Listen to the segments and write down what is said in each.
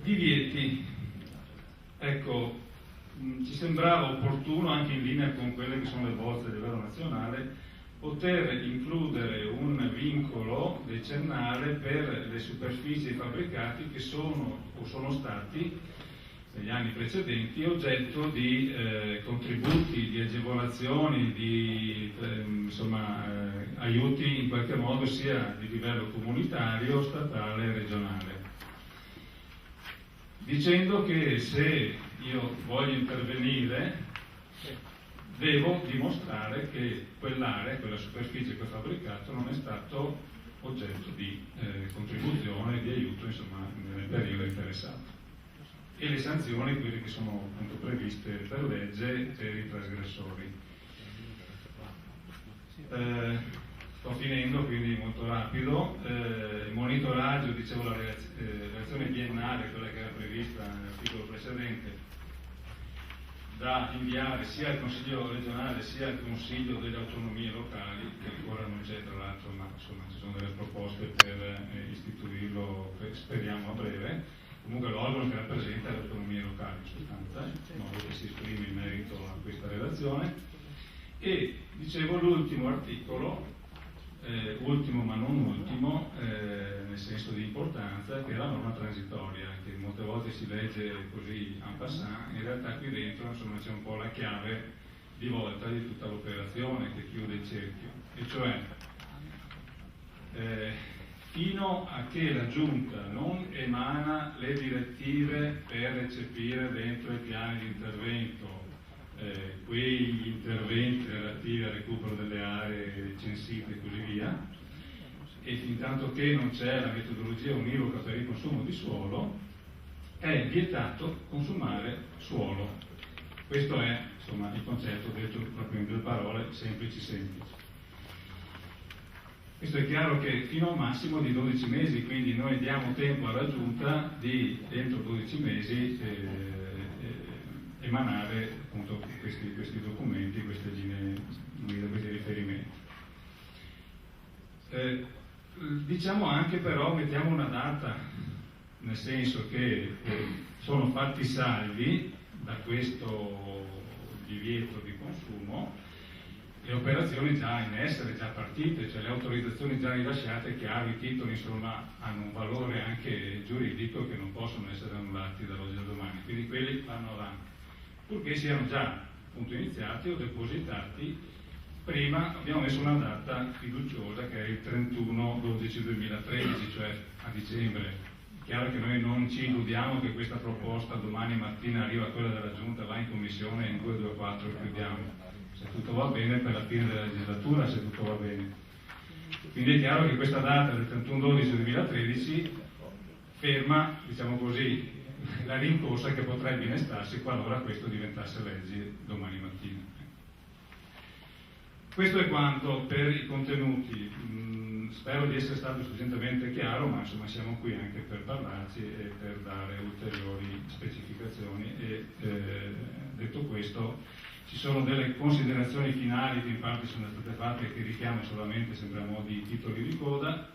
Divieti, ecco, ci sembrava opportuno, anche in linea con quelle che sono le bozze a livello nazionale, poter includere un vincolo decennale per le superfici e i fabbricati che sono o sono stati negli anni precedenti oggetto di contributi, di agevolazioni, di aiuti in qualche modo sia di livello comunitario, statale e regionale. Dicendo che se io voglio intervenire devo dimostrare che quell'area, quella superficie, quel fabbricato non è stato oggetto di contribuzione, di aiuto, insomma, nel periodo interessato. E le sanzioni, quelle che sono appunto previste per legge per i trasgressori. Sto finendo, quindi molto rapido. Il monitoraggio, dicevo, la relazione biennale, quella che era prevista nell'articolo precedente, da inviare sia al Consiglio regionale sia al Consiglio delle autonomie locali, che ancora non c'è tra l'altro, ma insomma ci sono delle proposte per istituirlo, speriamo a breve. Comunque l'organo che rappresenta le autonomie locali in sostanza, in modo che si esprime in merito a questa relazione. E dicevo l'ultimo articolo, ultimo ma non ultimo, nel senso di importanza, che è la norma transitoria, che molte volte si legge così en passant, in realtà qui dentro insomma c'è un po' la chiave di volta di tutta l'operazione che chiude il cerchio, e cioè fino a che la Giunta non emana le direttive per recepire dentro i piani di intervento quegli interventi relativi al recupero delle aree censite e così via, e fin tanto che non c'è la metodologia univoca per il consumo di suolo, è vietato consumare suolo. Questo è insomma il concetto detto proprio in due parole semplici. Questo è chiaro che fino a un massimo di 12 mesi, quindi noi diamo tempo alla Giunta di, entro 12 mesi, emanare appunto questi documenti, queste linee guida, questi riferimenti. Diciamo anche però, mettiamo una data, nel senso che sono fatti salvi da questo divieto di consumo le operazioni già in essere, già partite, cioè le autorizzazioni già rilasciate, chiaro, i titoli insomma hanno un valore anche giuridico che non possono essere annullati dall'oggi al domani, quindi quelli vanno avanti, purché siano già appunto iniziati o depositati. Prima abbiamo messo una data fiduciosa che è il 31/12/2013, cioè a dicembre. Chiaro che noi non ci illudiamo che questa proposta domani mattina arriva a quella della Giunta, va in commissione e in 2, 2, 4 chiudiamo. Se tutto va bene per la fine della legislatura, se tutto va bene. Quindi è chiaro che questa data del 31/12/2013 ferma, diciamo così, la rincorsa che potrebbe innestarsi qualora questo diventasse legge domani mattina. Questo è quanto per i contenuti. Spero di essere stato sufficientemente chiaro, ma insomma siamo qui anche per parlarci e per dare ulteriori specificazioni. E detto questo, ci sono delle considerazioni finali che in parte sono state fatte e che richiamo solamente, sempre a mo' di titoli di coda,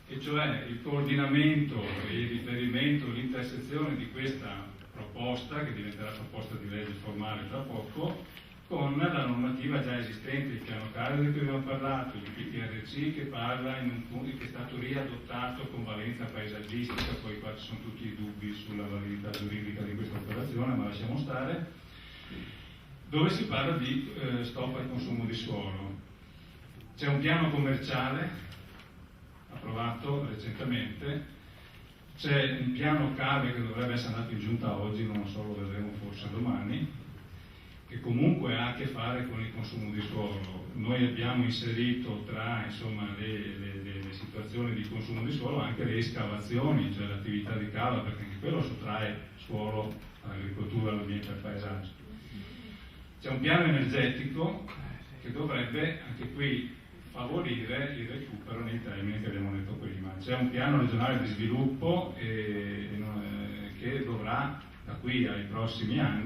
e cioè il coordinamento e il riferimento, l'intersezione di questa proposta, che diventerà proposta di legge formale tra poco, con la normativa già esistente, il piano carico di cui abbiamo parlato, il PTRC che parla in un punto che è stato riadottato con valenza paesaggistica, poi qua ci sono tutti i dubbi sulla validità giuridica di questa operazione, ma lasciamo stare, dove si parla di stop al consumo di suolo. C'è un piano commerciale approvato recentemente, c'è un piano cave che dovrebbe essere andato in giunta oggi, non so, lo vedremo forse domani, che comunque ha a che fare con il consumo di suolo. Noi abbiamo inserito tra insomma, le situazioni di consumo di suolo anche le escavazioni, cioè l'attività di cava, perché anche quello sottrae suolo all'agricoltura, all'ambiente e al paesaggio. C'è un piano energetico che dovrebbe anche qui favorire il recupero nei termini che abbiamo detto prima. C'è un piano regionale di sviluppo che dovrà da qui ai prossimi anni